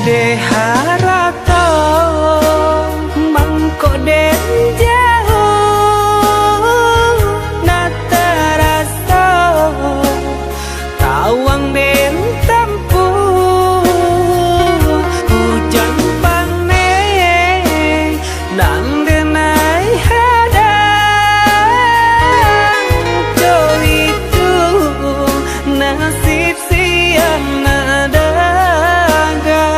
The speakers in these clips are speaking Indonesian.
Deharato mangko den jauh nataraso tawang den tempuh hujan paneng nang denai hadang jo itu nasib siang nadaga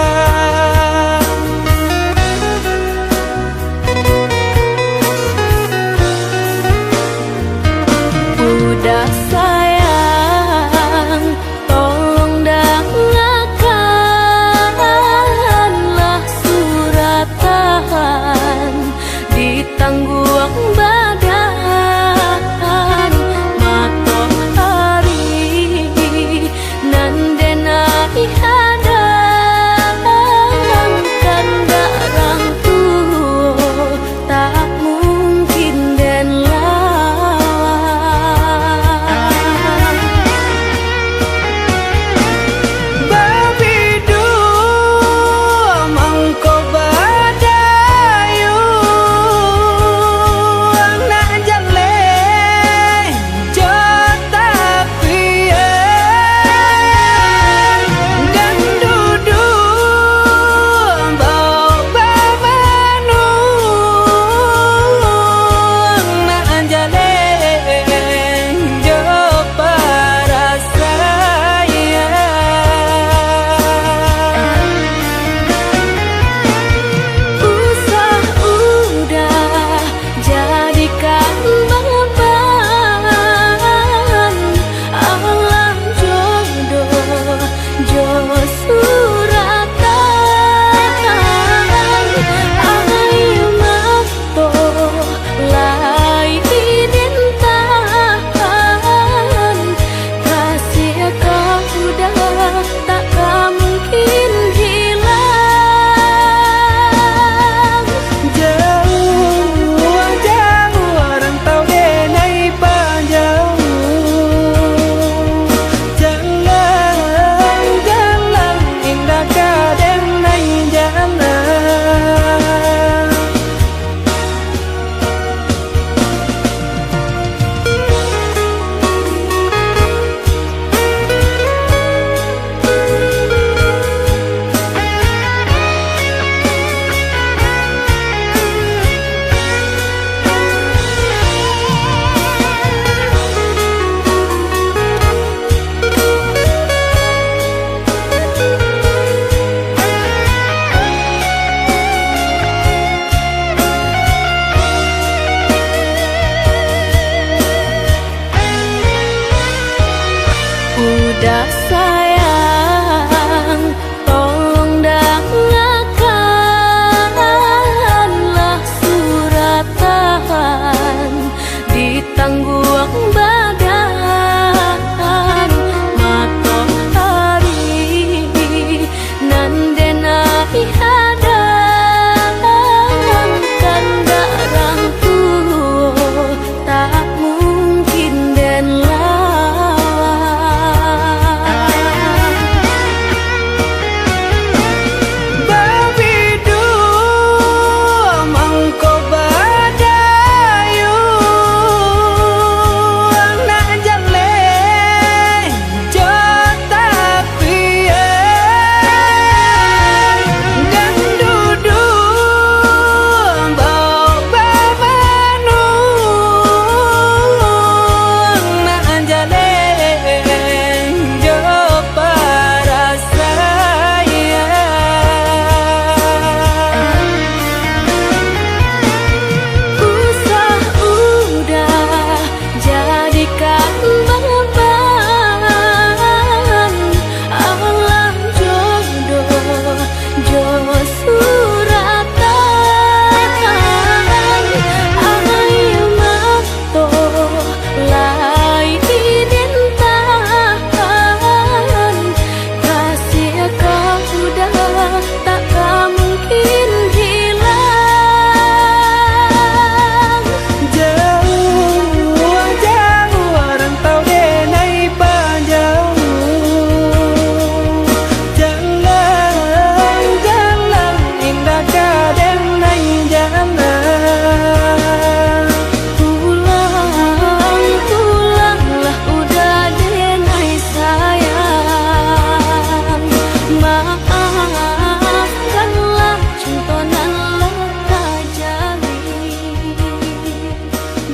maafkanlah contonan leka jali.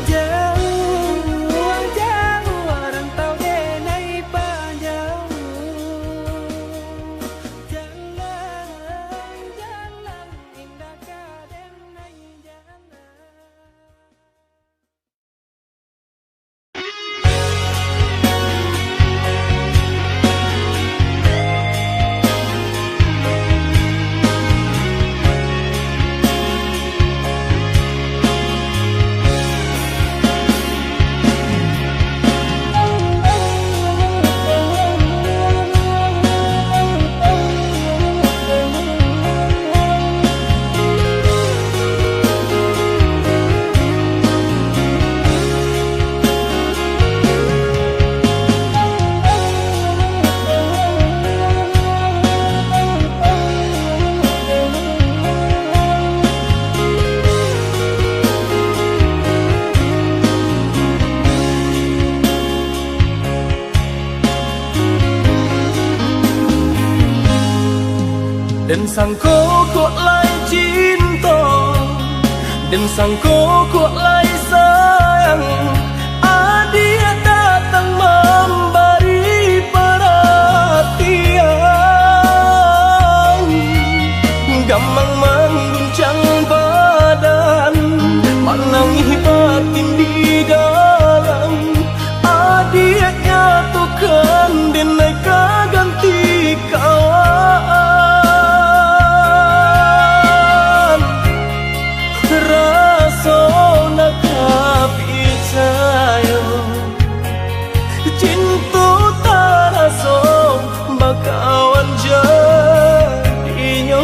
Jauh jauh rantau denai panjang, jalan jalan indah kadenai jalan. Dan sang kok lai cinta, dan sang kok lai sayang, dia datang memberi perhatian, gampang mengguncang badan, menangis batin di dalam, dia nyatukan denai ganti kawan. Cinta taraso bakawan jadinya.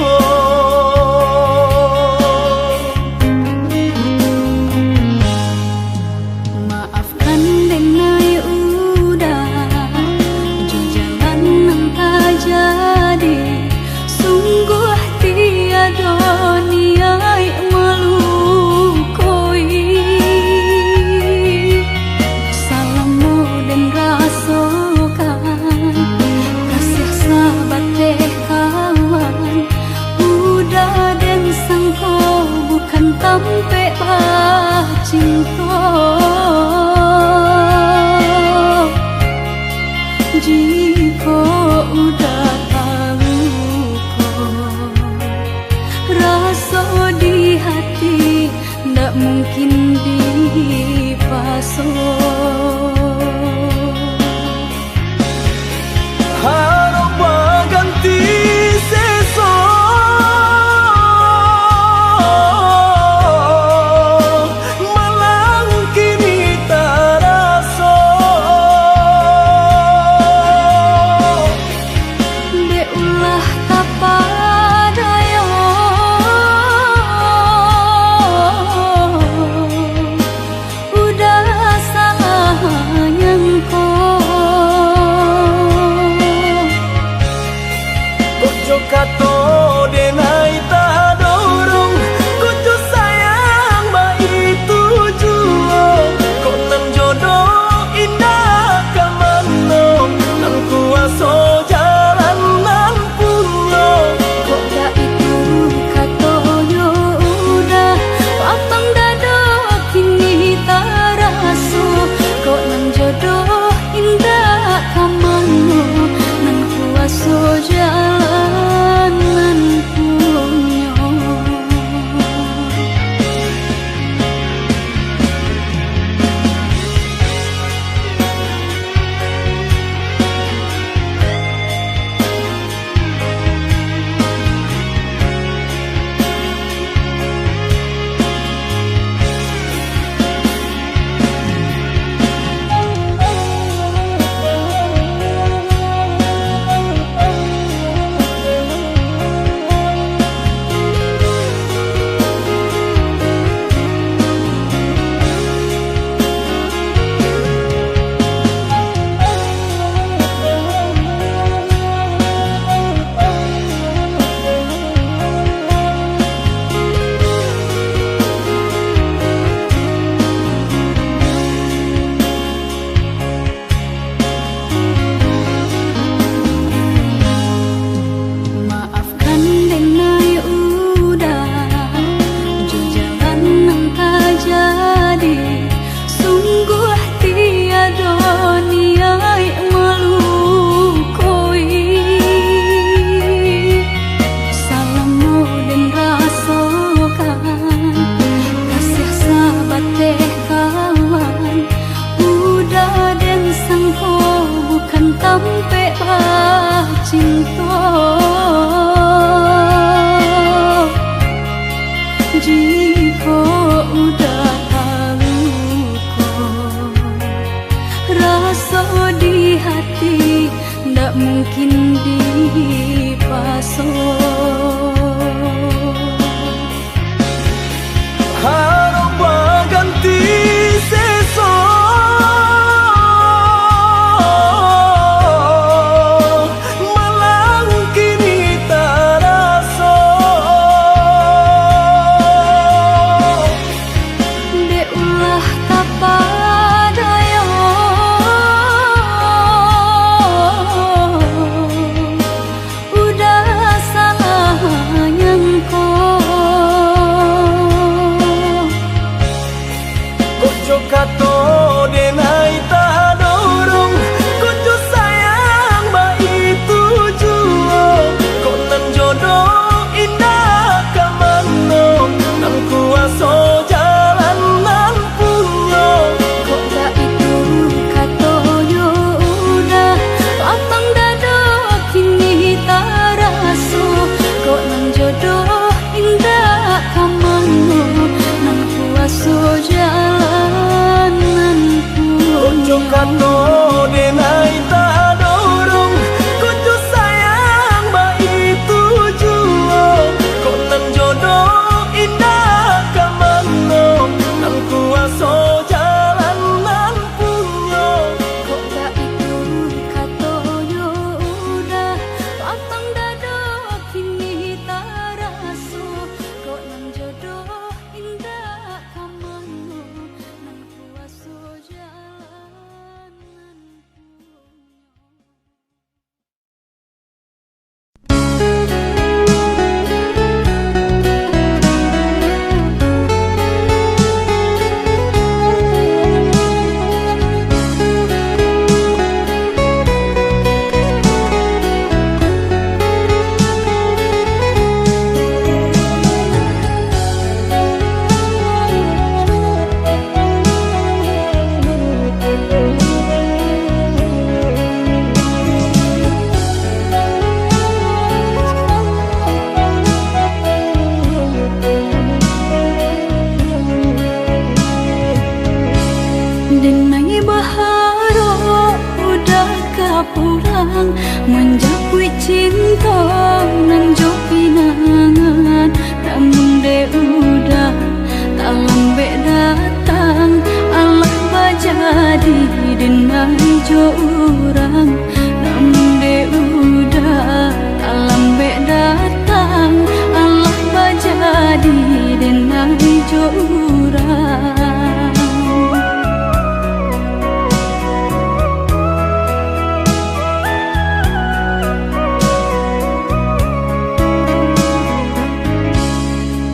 Maafkan denai udah jo jalan nang tak jadi, sungguh tiada niat melukoi. Salamu dan rasakan kasih sahabat deh kawan, udah dan sangko bukan tampe bah cinta. Jika udah tahu kok rasa di hati ndak mungkin dipasok. Harap ganti seso, malang kini taraso. Deulah kapadaya udah sayang Kojo kato denai tak dorong, kojo sayang ba itu jua. Kok nan jodoh indah kamano, nan kuaso jalan nan punya. kok gak itu katoyo udah lapang dada kini taraso. Kok nan jodoh indah kamano, nan kuaso jalan nan punya. Harap ganti seso malang kini taraso de ulah tapadayo udah salah nyangko Kojo kato denai tak dorong Kojo sayang ba itu juo Konan jodoh indah kamano Nang kuaso jalan nan punyo Kota itu katoyo udah lapang dado kini taraso kok nang jodoh indah kamano nang kuaso jalanan Kojo kato denai tak dorong Kojo sayang ba itu juo Konan jodoh indah kamano Nang kuaso jalan nan punyo Kota itu katoyo udah lapang dado kini taraso kok nang jodoh indah kamano nang kuaso jalanan Denai baharo udah kapulang menjapui cinta nan jo pinangan namun de udah tak lambe datang Allah bajadi denai jo urang namun de udah tak lambe datang Allah bajadi denai jo urang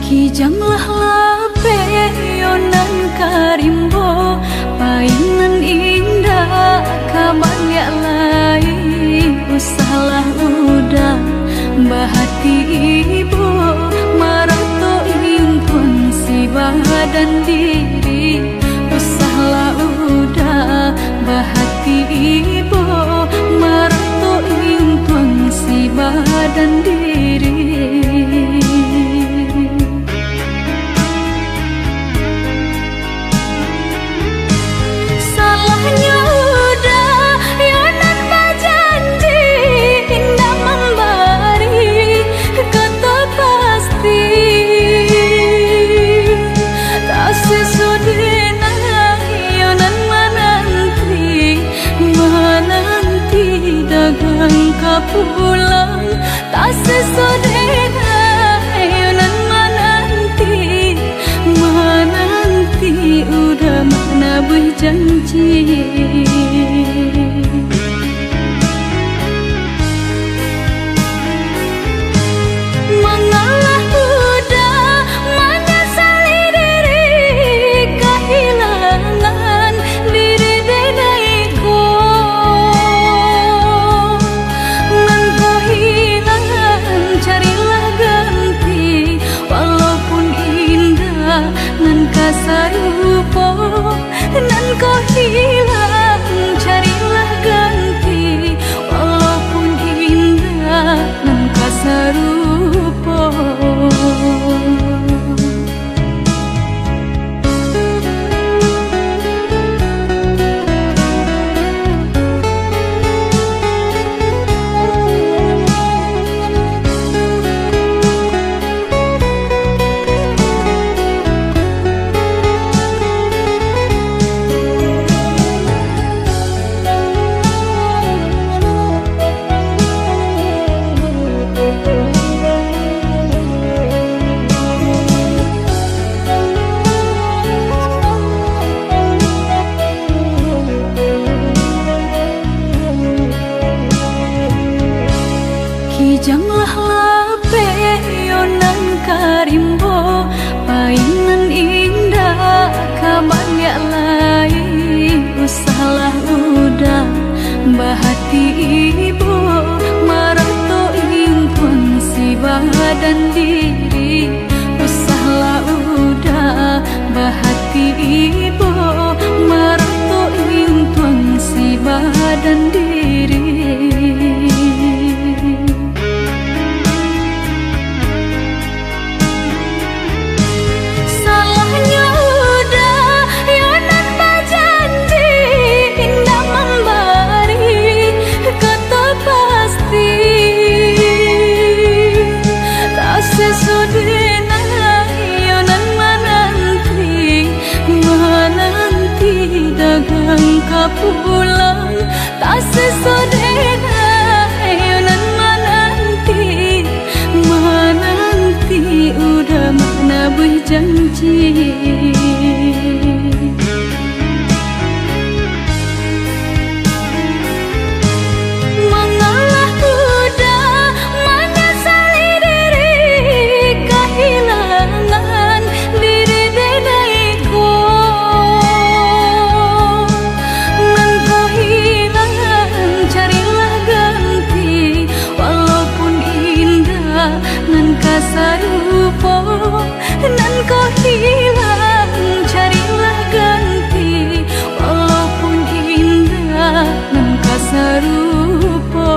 Kijanglah lape yonan karimbo painan indah kabangya lai usalah udah bahati ibu marato impun si badan diri usalah udah bahati ibu marato impun si badan diri Salahnya udah yonan bajanji indah memberi kata pasti tak sesudina yonan menanti dagang kapulang tak sesudina yonan menanti udah mana berjanji mengalah udah menyesali diri kehilangan diri denaiku nan kau hilang carilah ganti walaupun indah nan kasarupo nan kau hilang carilah ganti walaupun indah nan kasarupo bahati ibu marato intuan si badan diri usahlah udah bahati ibu marato intuan si badan diri. Pulang tak sesodena ayonan menanti udah mana berjanji. Mengalah udah menyesali diri kehilangan diri denaiku. Sarupo nan kau hilang carilah ganti walaupun indah nan kau sarupo.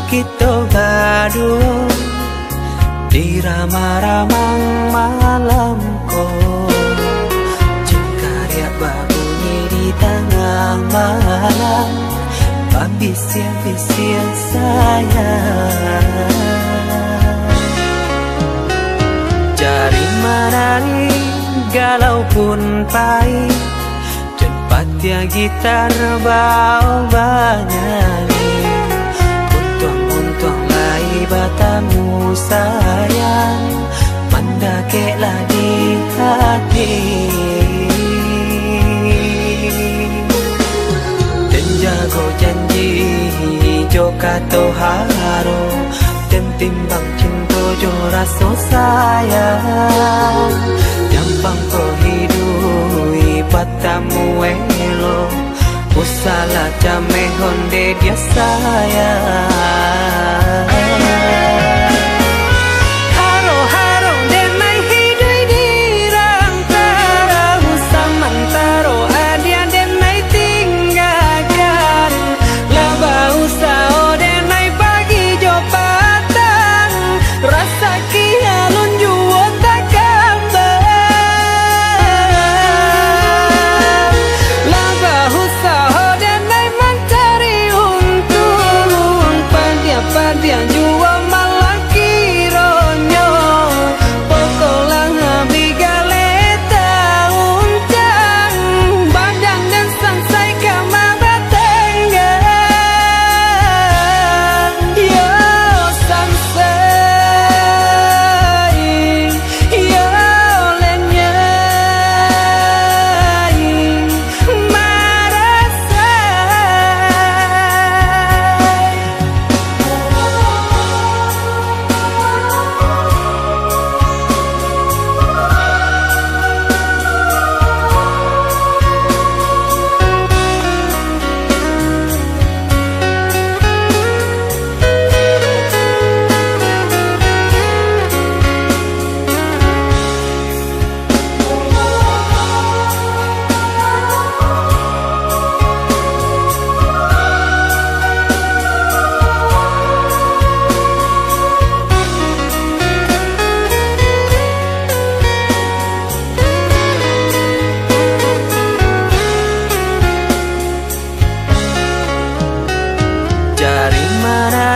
Kita berdua di ramah-ramah malam kau, cengkarya berbunyi di tengah malam, bisian-bisian sayang. Cari menari galau pun pahit, cepat ya gitar bau banyak. Batamu sayang mendakeklah di hati, dan jago janji joka toharo, dan timbang cinta jo rasa sayang. Jampang kau hidui batamu elo, usala jame honde dia sayang. Haro-haro denai hidui dirang tarau, samantaro adia denai tinggalkan. Laba usao denai pagi jo patang, rasa kialun juo tak kabar. Laba usao denai mencari untung,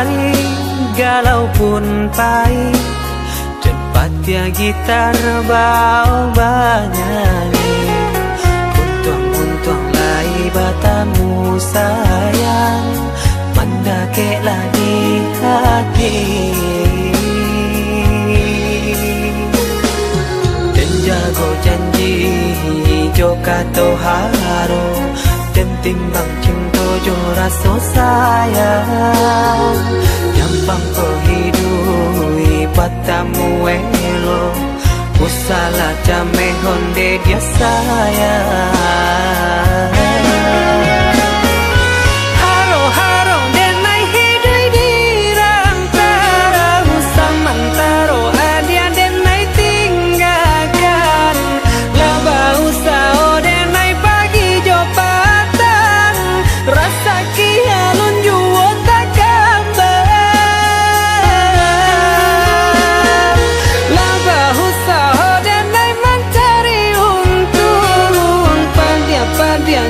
hari galau pun pahit, cepat ya gitar bau bernyanyi. Untung lai batamu sayang, mendakeklah di hati. Dan jago janji joka toharo, dan timbang cinta jo rasa sayang. Nyampang perhidui batamu elo, usala jame honde dia sayang. Haro haro denai hidui dirang tarahu samantaro adia denai tinggalkan. Laba usao denai pagi jo patang, rasa kialun juo tak kabar. Laba usao denai mencari untung, padia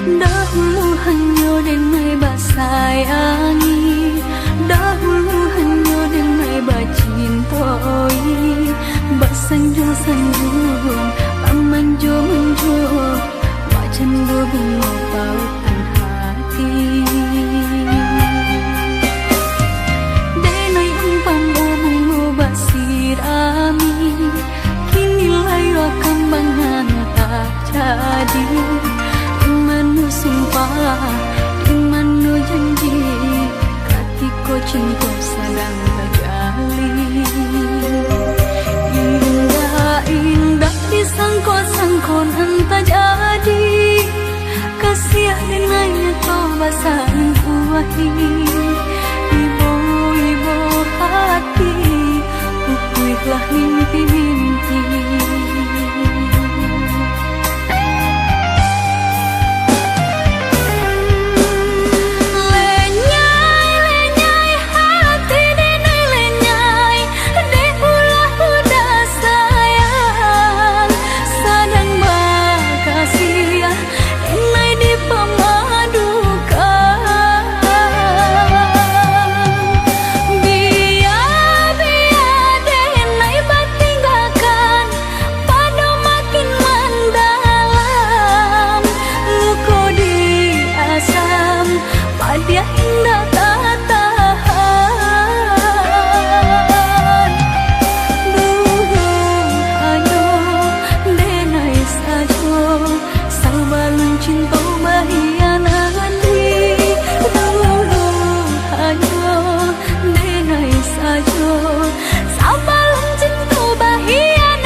Dahulu hanya denai basayangi, dahulu hanya denai bacintoi, basanjung-sanjung, pamanjung-manjung, wajan bunga pautan hati. Denai umpam bunga basirami, kini layu kambangan tak jadi. Imanu sumpah, imanu janji, katiko cinta sedang terjalin. Indah-indah disangko-sangko entah jadi, kasih dengannya kau basahin kuahi. Ibu-ibu hati, pupuihlah mimpi-mimpi. Dia indah tak tahan. Dulu ayo denai sajo, sabalun cinta bahianati. Dulu ayo denai sajo, sabalun cinta bahianati.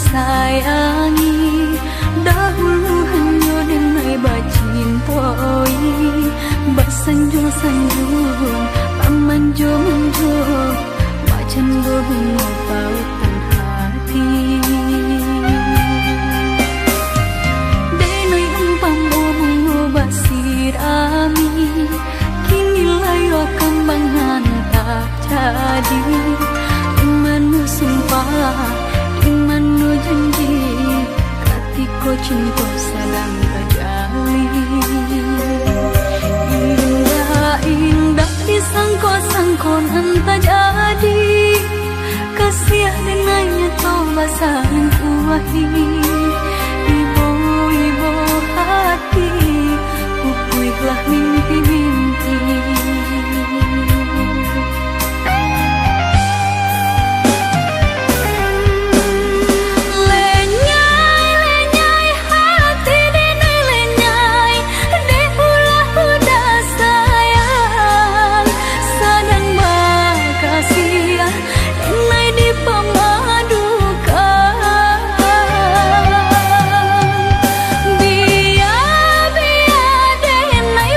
Sayangi, dahulu hanya denai bacintoi, basanjung-sanjung, pamanjung-manjung, wajan bunga pautan hati. Denai umpam bunga basirami, kini layu kambangan tak jadi. Imanu sumpah, imanu janji, katiko cinta sedang terjalin. Indah-indah disangko-sangko entah jadi, kasih dengannya kau basahin kuahi. Ibu-ibu hati, pupuihlah mimpi-mimpi.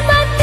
Biar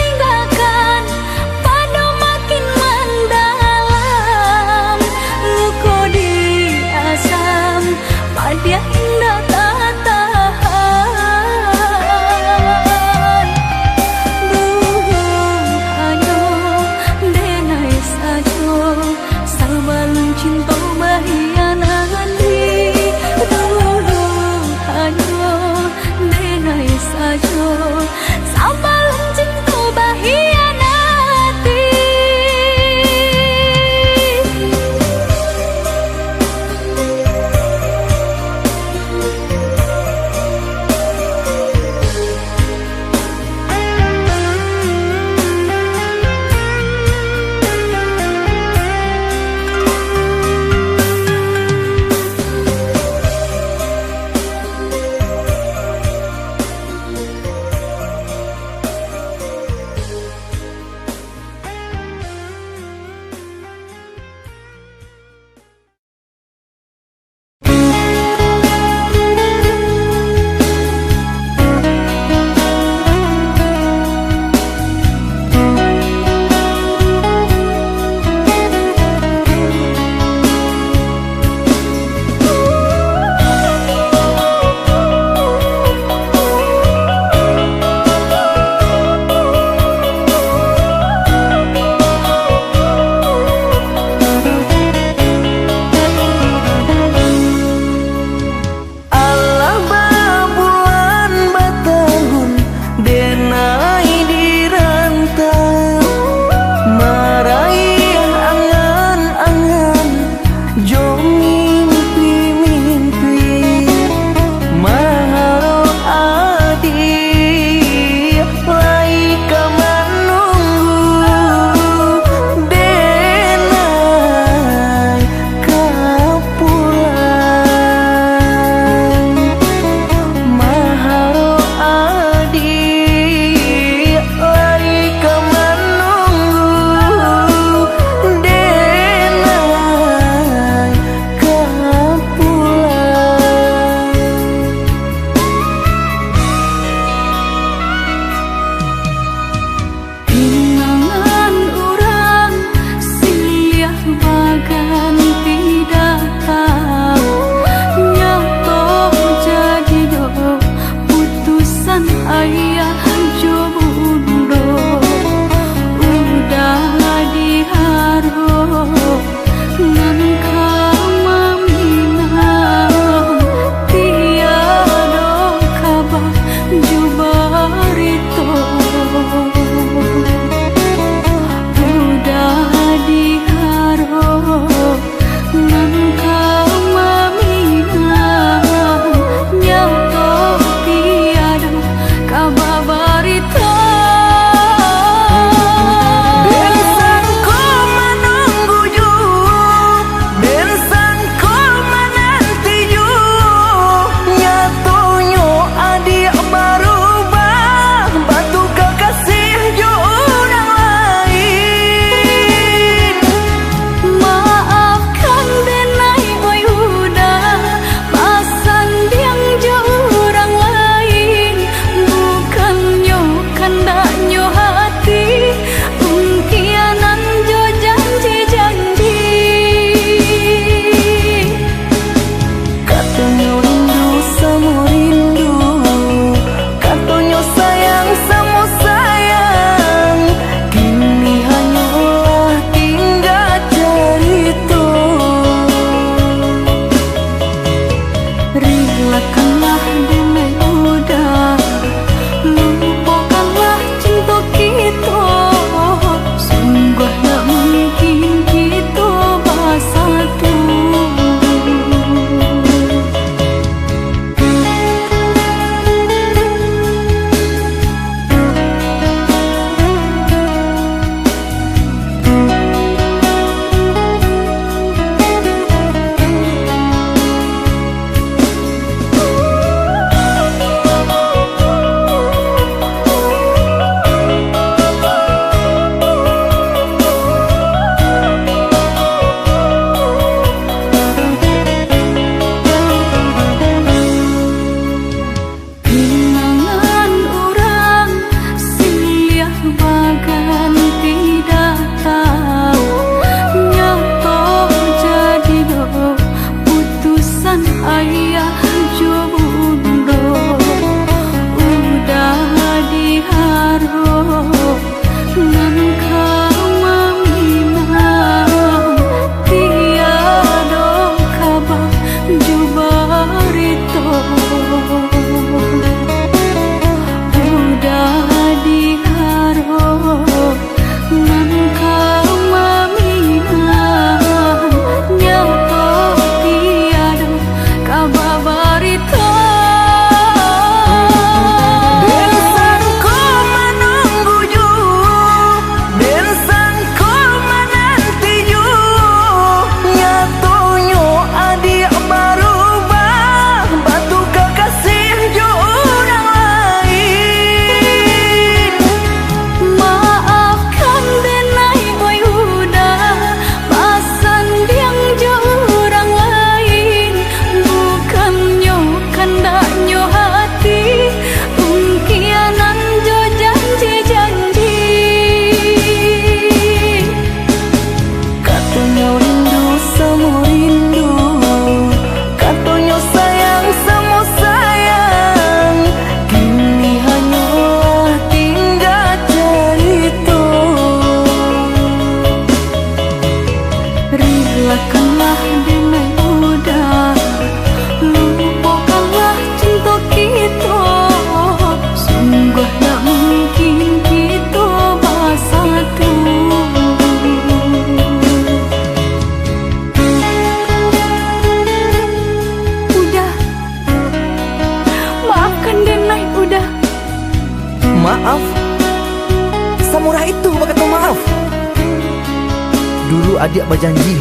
adik berjanji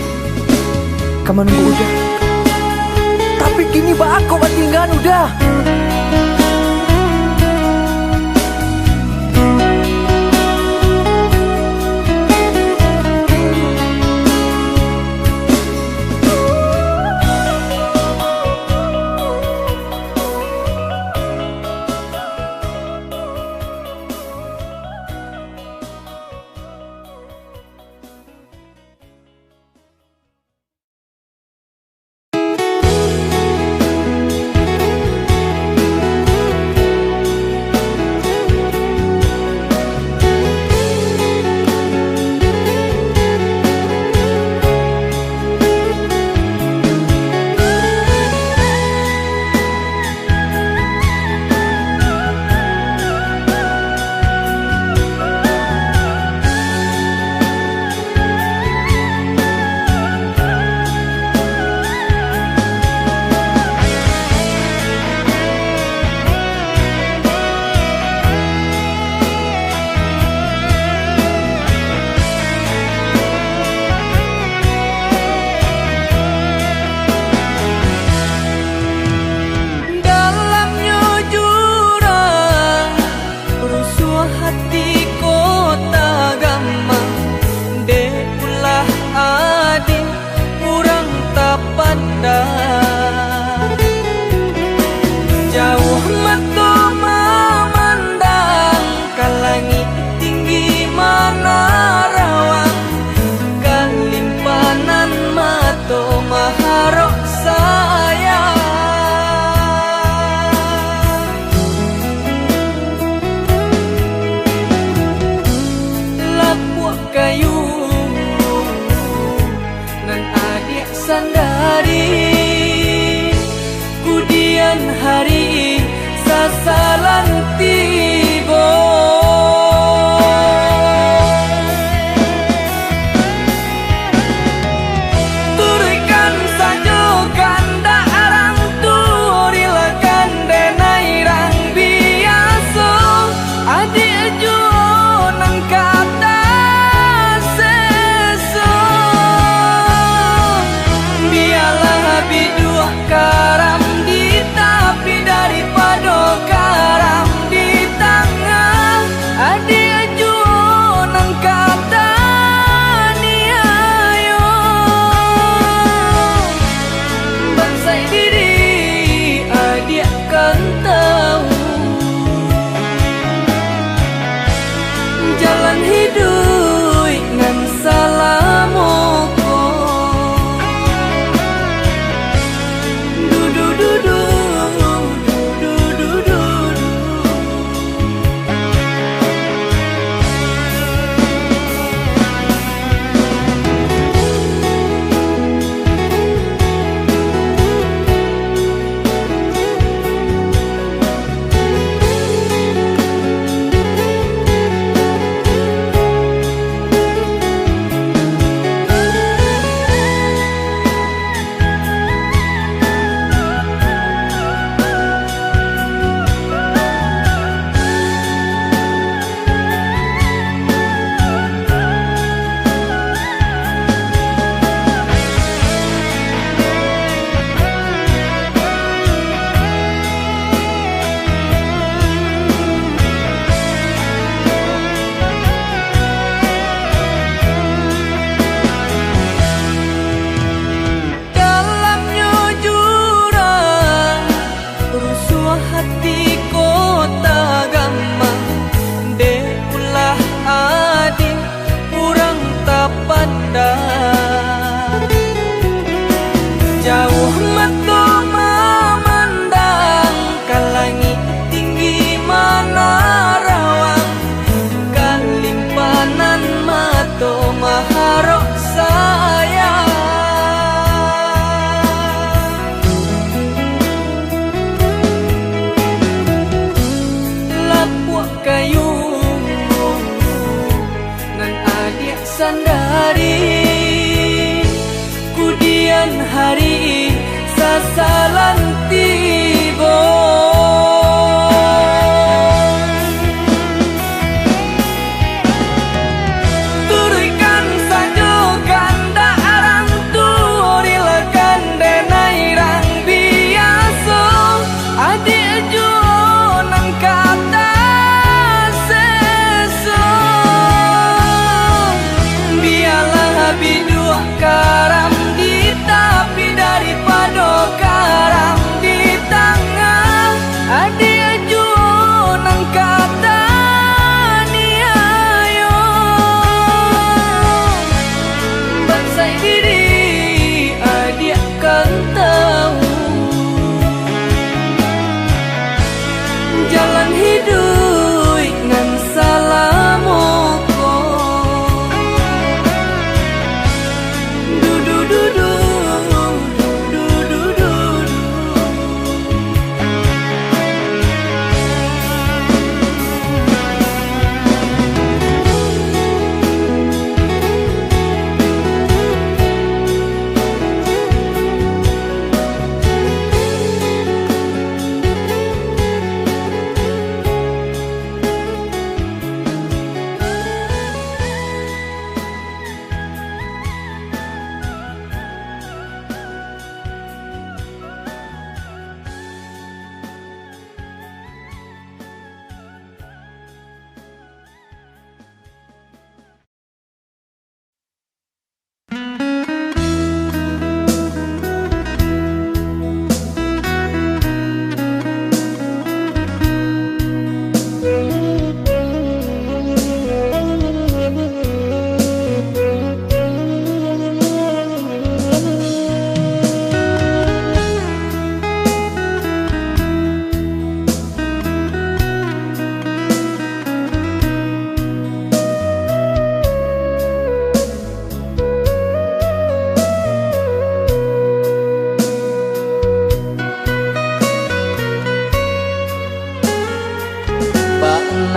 kamu nunggu udah. Tapi kini aku tinggal udah.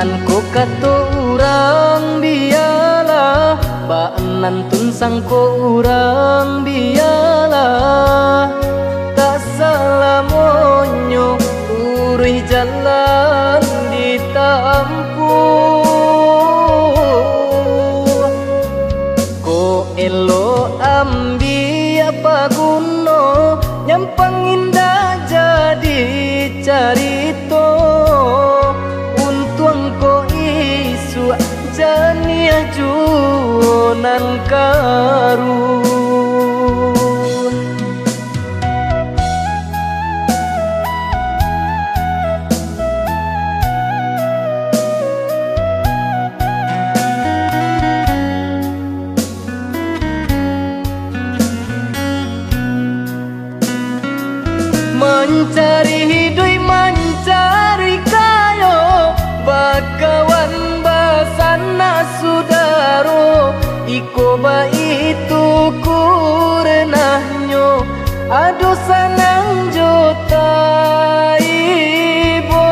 nan ko kato urang biyalah, baanan tunsang ko urang biyalah. Tak salah monyo uruh jalan ditampuh. Ko elo ambi apa guno nyampang indah jadi carito. Untuang ko isu janiah junan karu. Mencari hidup mencari kayo, bakawan basana sudaro. Iko ba itu kurenahnya, aduh sanang jota ibo.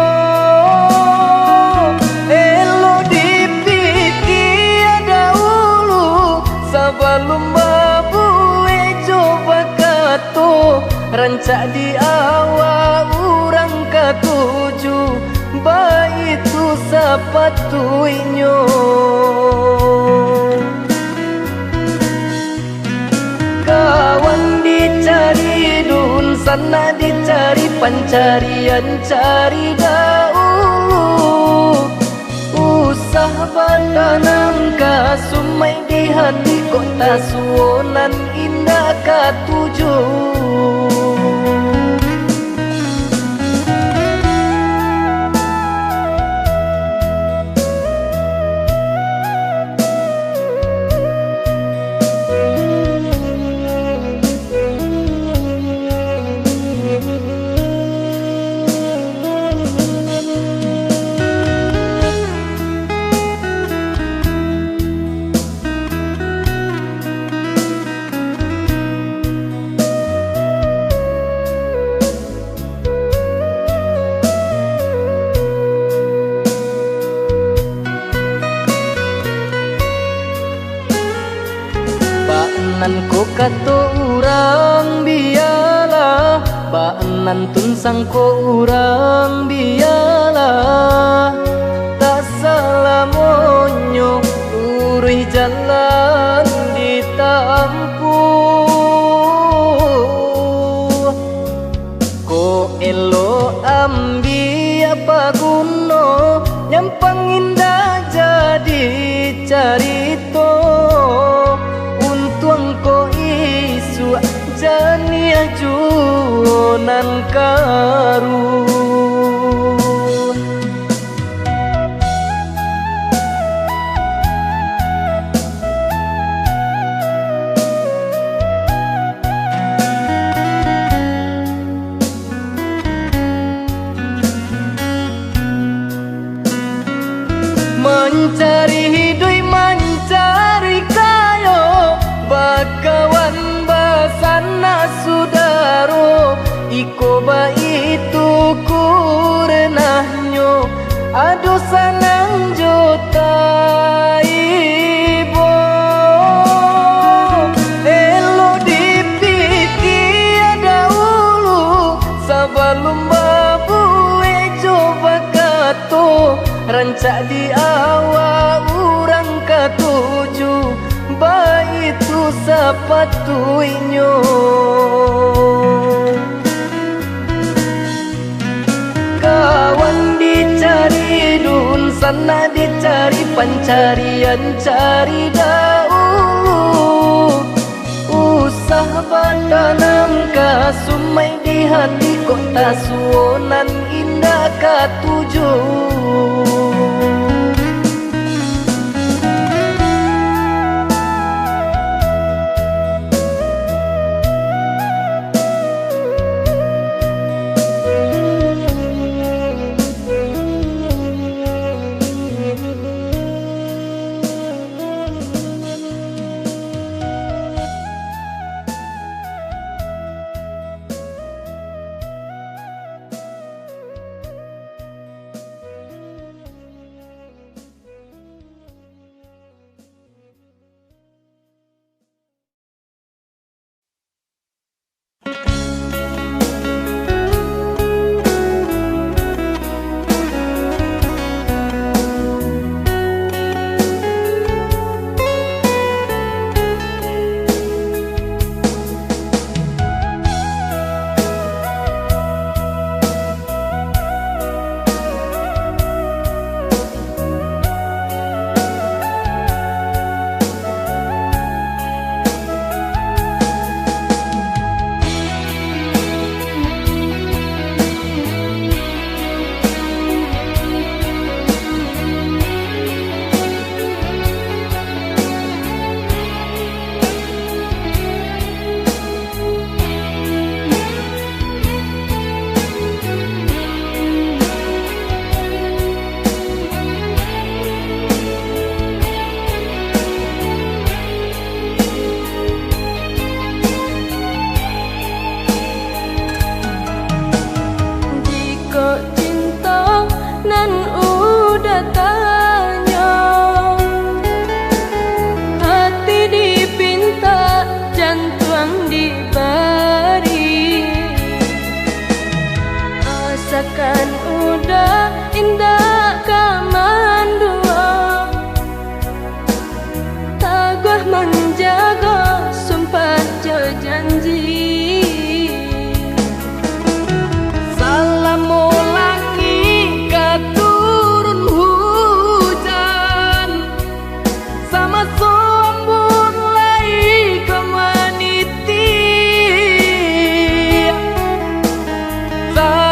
Elo dipikir ada ulu, sebelum babu coba kato. Rancak di awal urang katuju, baitu sapatuinyo. Kawan dicari dun sana dicari pancarian cari dahulu. Usah batanam kasumai di hati kota suonan indah katuju. Baanan ko kato urang biyalah, baanan tunsang ko urang biyalah. Tak salah monyo uruh jalan ditampuh. Ko elo ambi apa guno nyampang indah jadi carito. Untuang ko isu janiah junan karu. Mencari hidup mencari kayo, bakawan basana sudaro. Iko ba itu kurenahnya, aduh sanang jota ibo. Elo dipikir dahulu, sebelum babu coba kato. Rancak di awal urang katuju, baitu sapatuinyo. Kawan dicari dun sana dicari pancarian cari dahulu. Usah batanam kasumai di hati kota suonan indah katuju.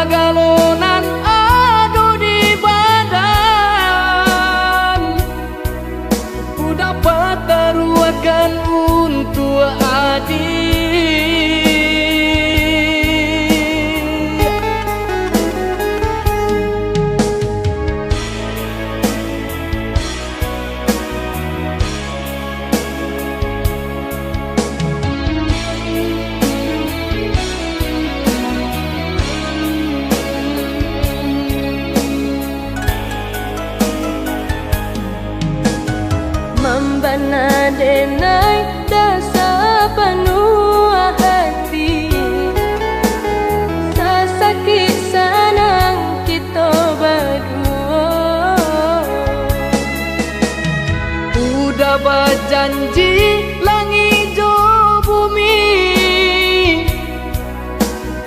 galonan aduh di badan, ku dapat taruhkan untuk adik. Membana denai dasa penuh hati, sasakit sanang kita berdua. Udah berjanji langit jo bumi,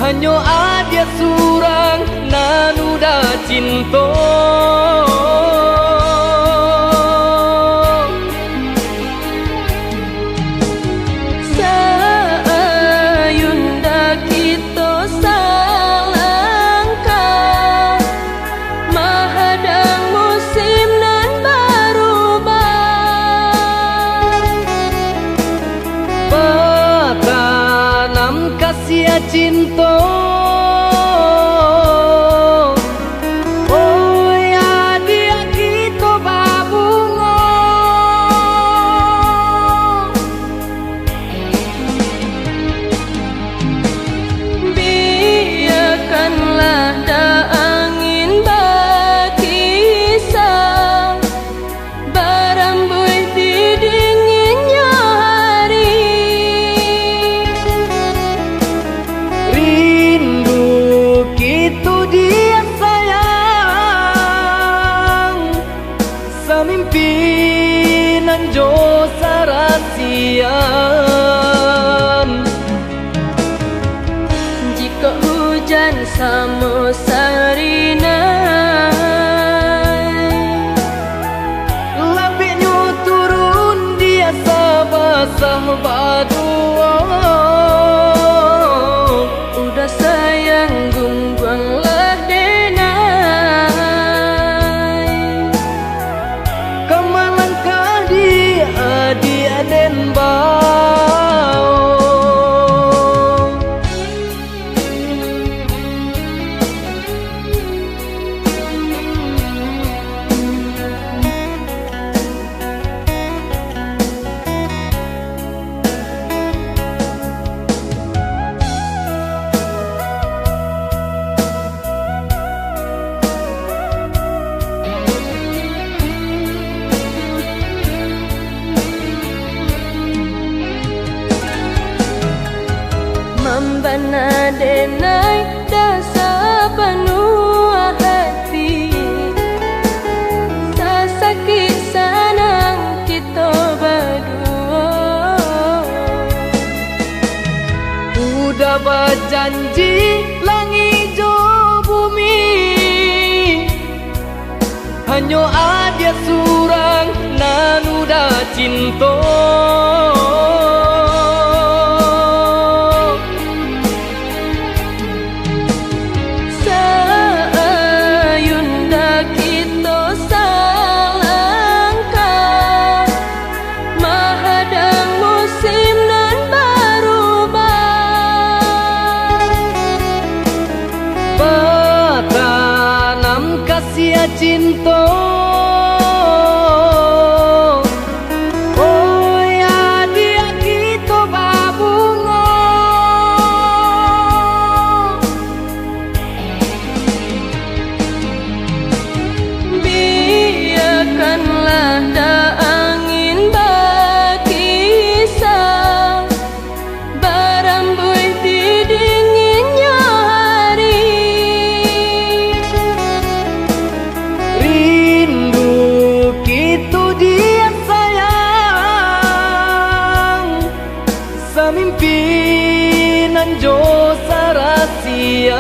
hanya ada surang nan udah cinta. Cinta, oh ya dia kita babungo, biarkanlah dah angin berkisah, berambut di dinginnya hari. Itu dia sayang, semimpinan jo sarasian. Jika hujan sama sarina, labiknya turun dia sabasah badua. udah sayang gungguanglah denai, kemalangkah dia den bau. membana denai dasa penuh hati, sasakit sanang kita berdua. Udah berjanji langit jo bumi, hanya ada surang nan udah cinta. Cinta, oh ya dia kita babungo, biarkanlah dah angin berkisah, berambut di dinginnya hari. Itu dia sayang, semimpinan jo sarasian.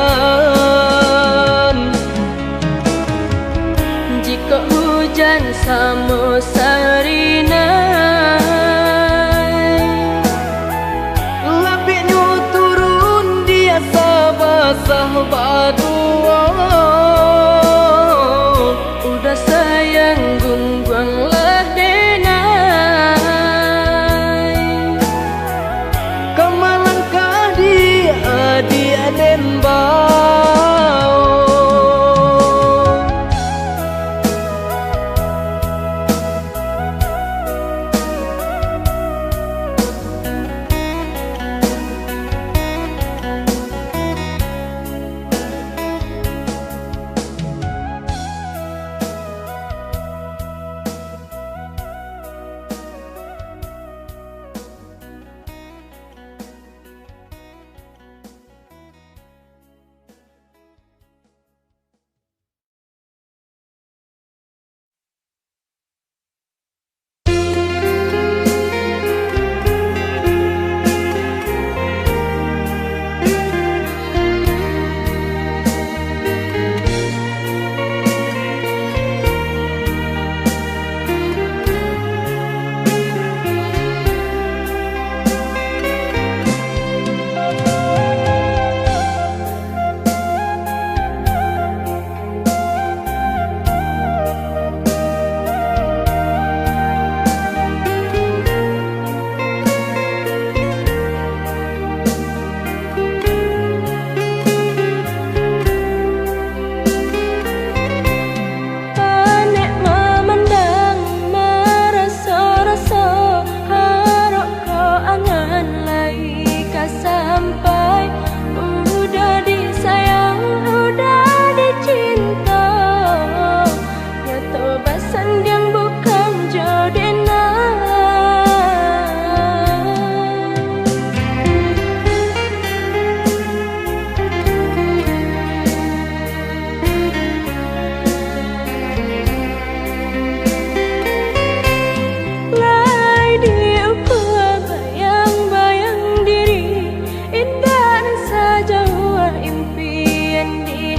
Jika hujan sama sarina, labiknya turun dia sabasah badu.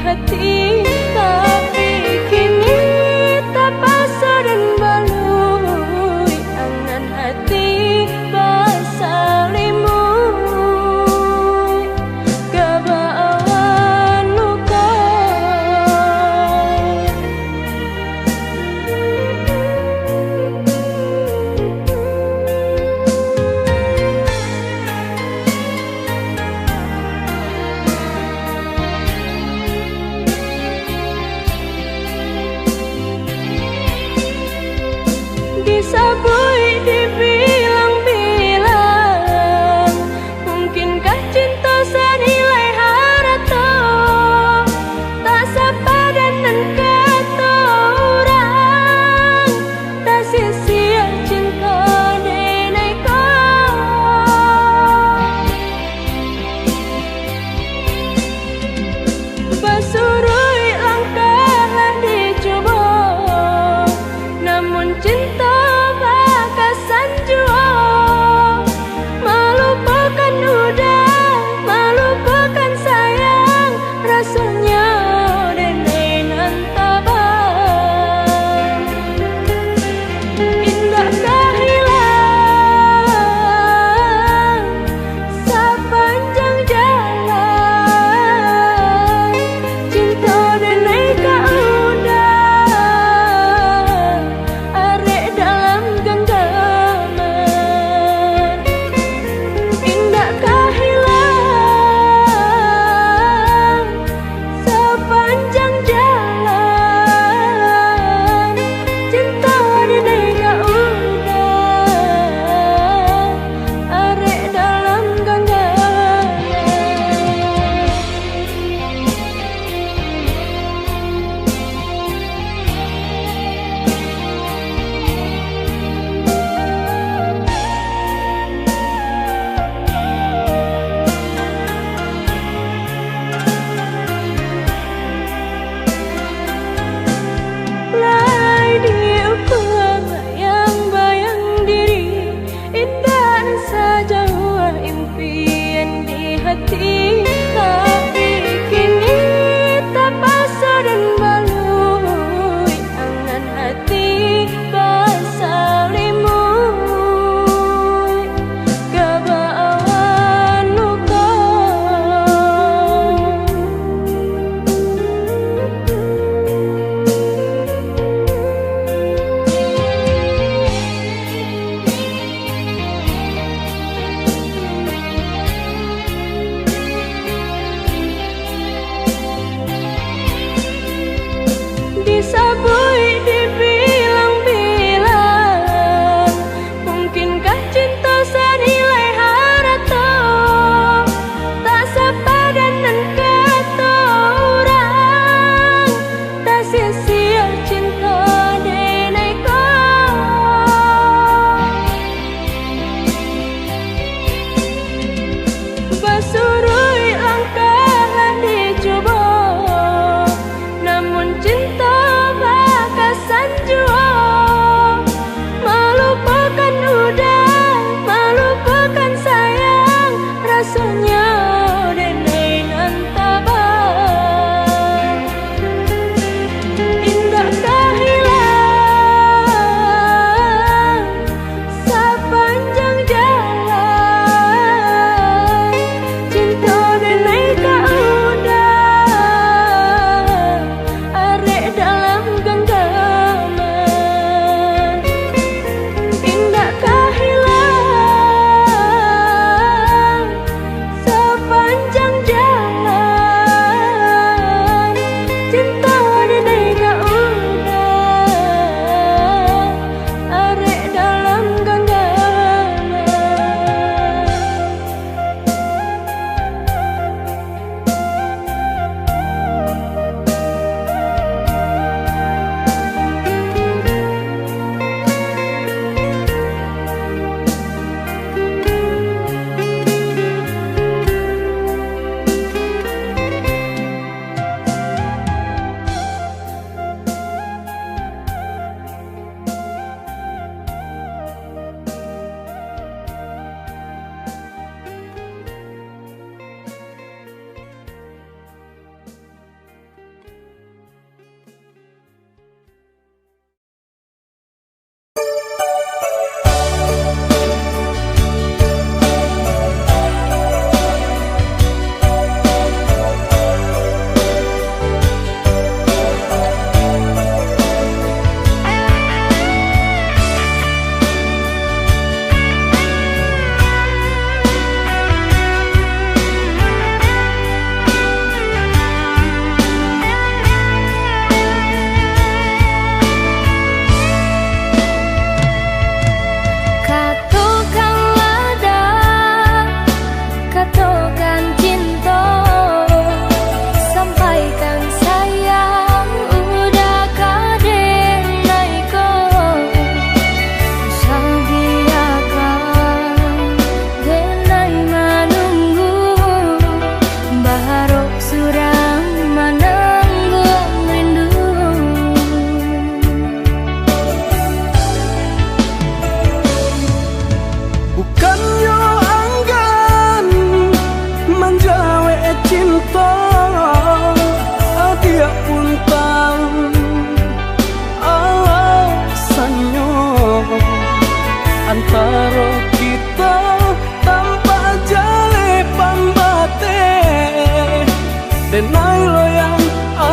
hati, tapi kini tak basa dan balui, angan hati basah limui, kebawan luka. Disabui dibilang-bilang, mungkinkah cinta senilai harta? Tak sepadan dan kata orang, tak sia-sia cinta neneka. Basurui langkahlah dicoba, namun cinta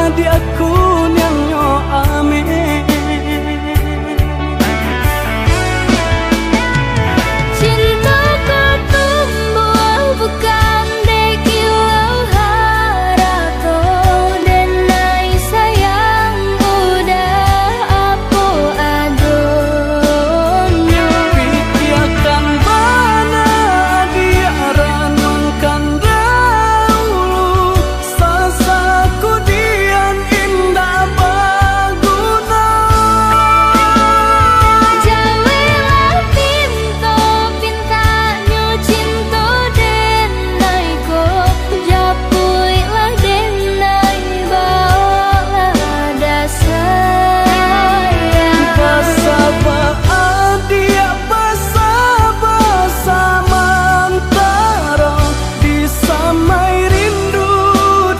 adik aku nyanyo amin. Cintaku tumbuh bukan deki harato, dan nai sayang udah aku adonyo. Pikirkan mana dia renungkan dahulu, sasaku dian indah baguna. Jawelah pinto pintanyo cinta denai ko, japuilah denai bawalah dasayang. Basaba adia basaba samantara, disamai rindu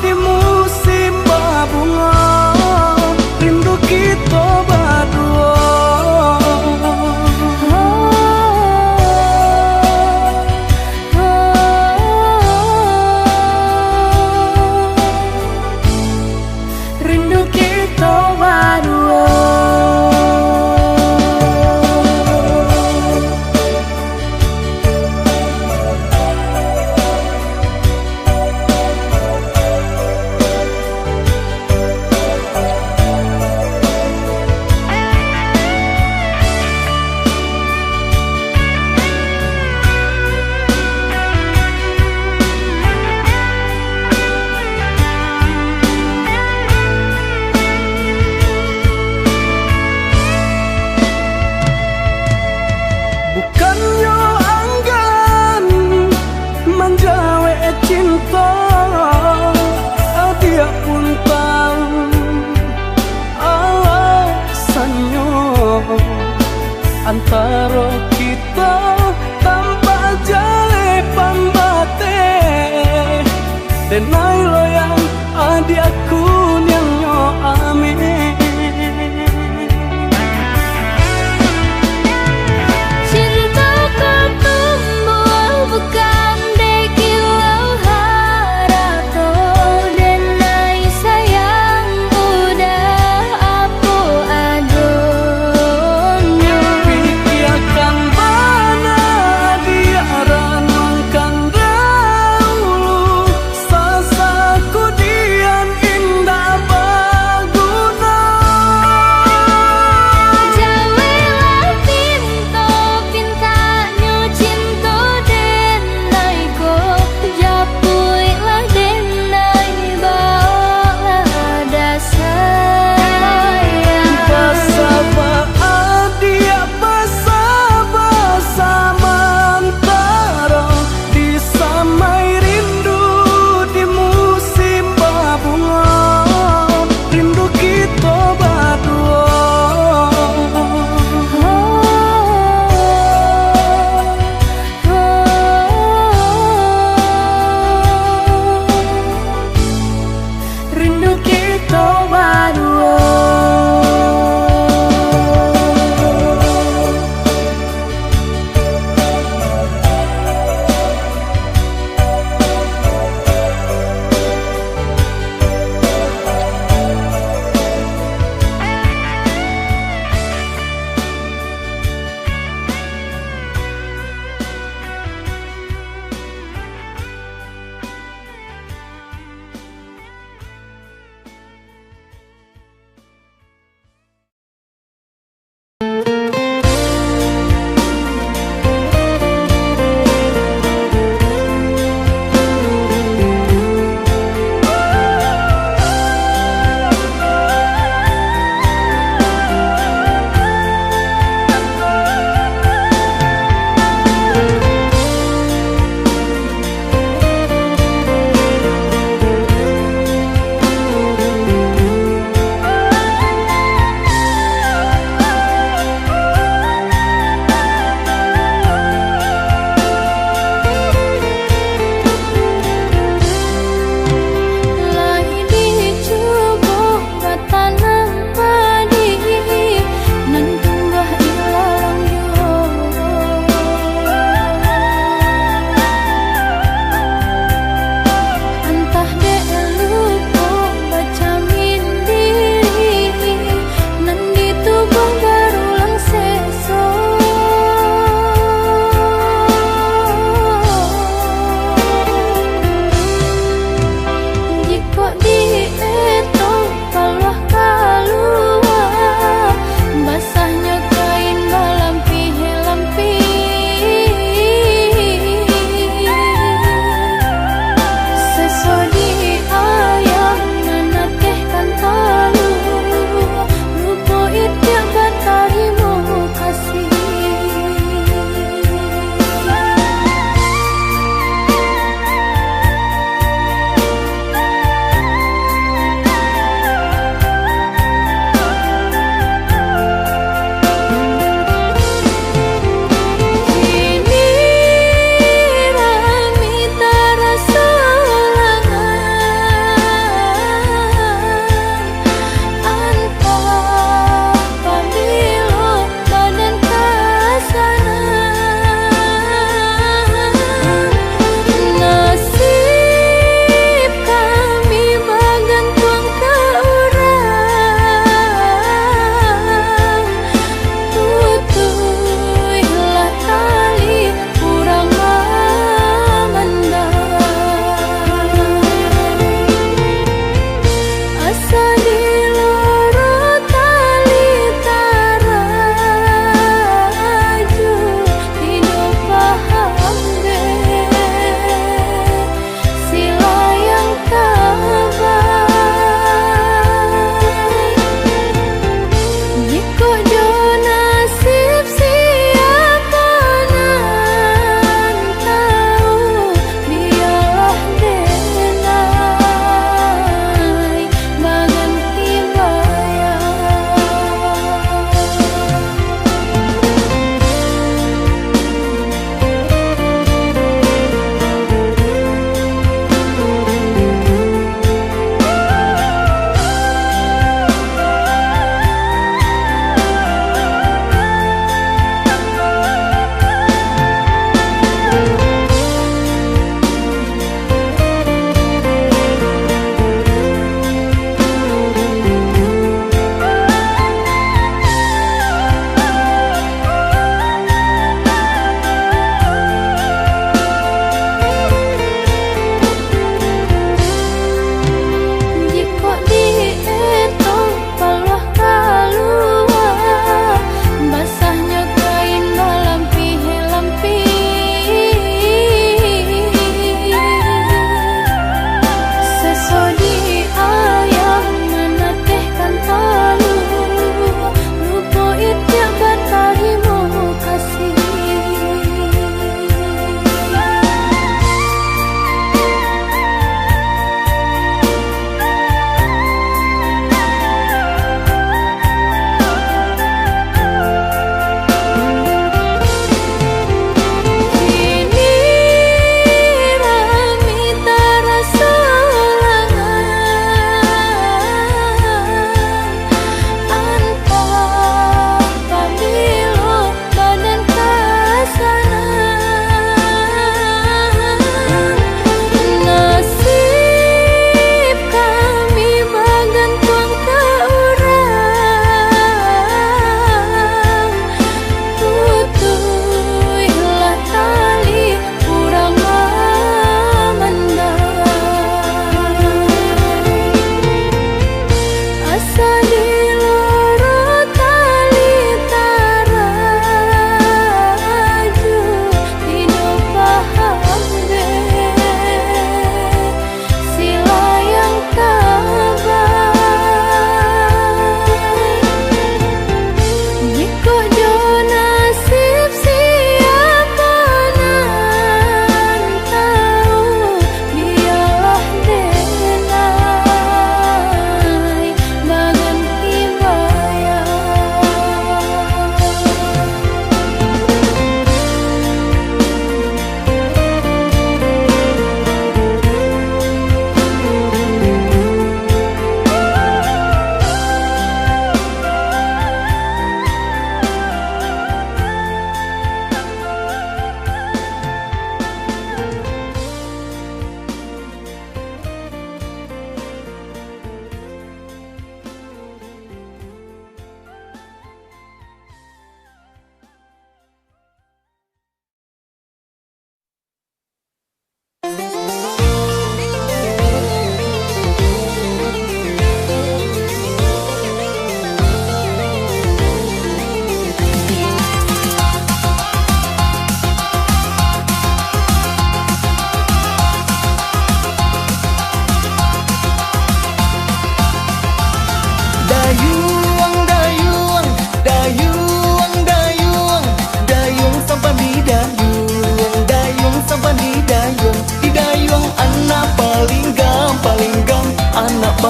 di musim babunga, rindu kita berdua. Rindu kita berdua. Bukannya anggan menjawe cinta, dia pun tahu alasannya. Antara kita tanpa jale pambate, denai loyang adik aku nyanyo amin. Cintaku tumbuh bukan deki harato, dan nai sayang udah aku adonyo. Pikirkan mana dia renungkan dahulu, sasaku dian indah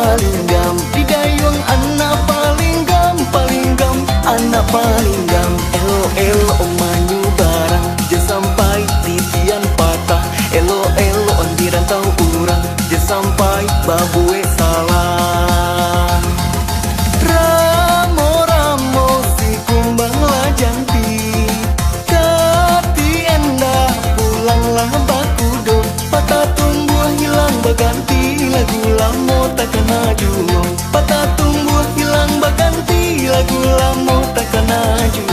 paling gam, di dayung anak paling gam, anak paling gam. Elo elo omanyu barang, jangan sampai titian patah. Elo elo on dirantau urang, jangan sampai babue salah. Ramo ramo si kumbang lajanti, kati endah pulanglah bakudo. Patah tumbuh hilang berganti, lagu lamo takkan maju. Patah tumbuh hilang berganti, lagu lamo takkan maju.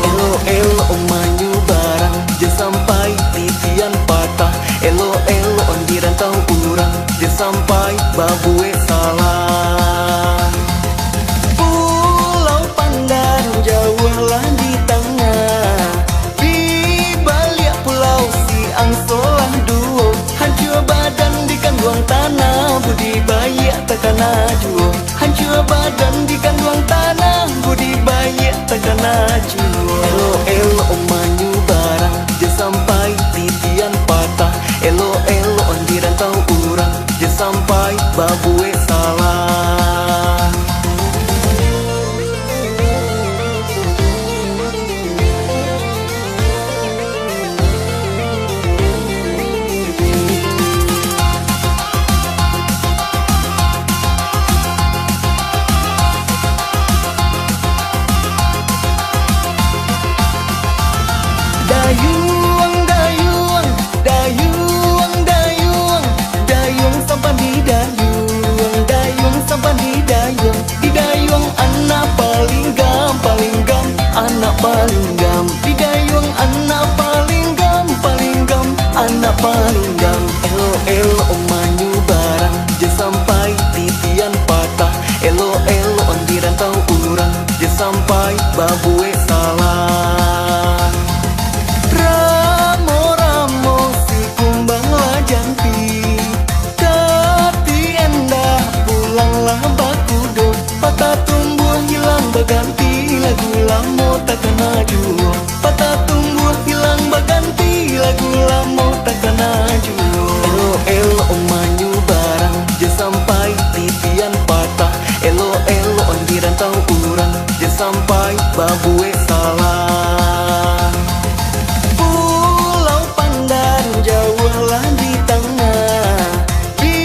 Elo elo omanyu barang, jangan sampai titian patah. Elo elo on dirantau urang, jangan sampai babue salah. Pulau Pandan jauhlah di tengah, di balik pulau Siang solah duo. Hancur badan di kandungan tanah, budi bayi takkan maju. Hancur badan di kandungan tanah, budi bayi takkan maju. Elo elo omanyu barang, jangan sampai titian patah. Elo elo on dirantau urang, jangan sampai babue salah. Dayung, dayung, dayung, dayung, dayung sampai di dayung, dayung sampai di dayung, di dayung anak paling gam, anak paling gam, di dayung anak paling gam, anak paling gam. Elo elo omanyu barang, jangan sampai titian patah. Elo elo on dirantau urang, jangan sampai babue salah. Ramo ramo si kumbang lajanti, kati endah pulanglah bakudo. Patah tumbuh hilang berganti, lagu lamo takkan maju. Patah tumbuh hilang berganti, lagu lamo takkan maju. Elo elo omanyu barang, jangan sampai titian patah. Elo elo on dirantau urang, jangan sampai babue salah. Pulau Pandan jauhlah di tengah, di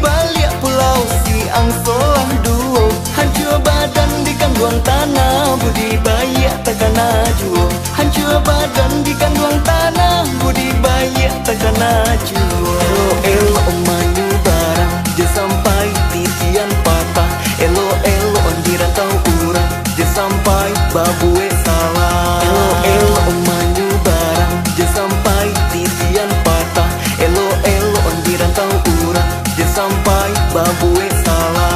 balik pulau Siang solah duo. Hancur badan di kandungan tanah, budi bayi takkan maju. Hancur badan di kandungan tanah, budi bayi takkan maju. Elo elo omanyu barang, jangan sampai titian patah. Elo elo on dirantau urang, jangan sampai babue salah. Elo elo omanyu barang, jangan sampai titian patah. Elo elo on dirantau urang, jangan sampai babue salah.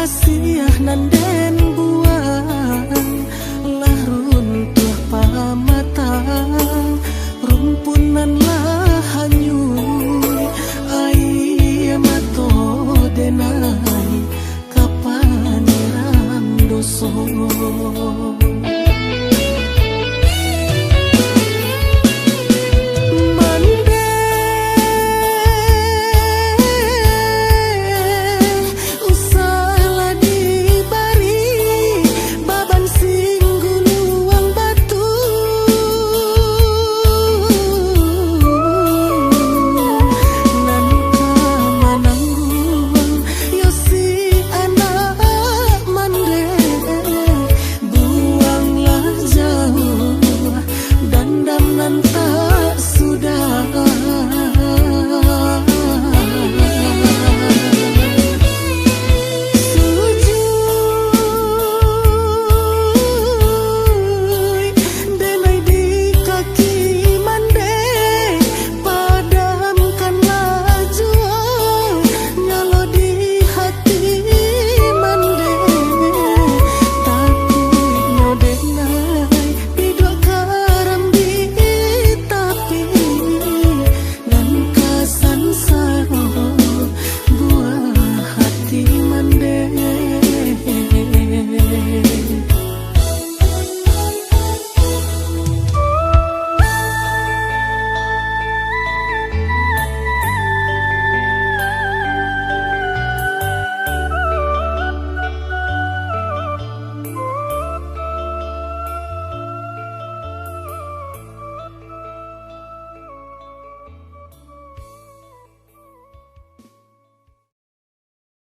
sia-sia nande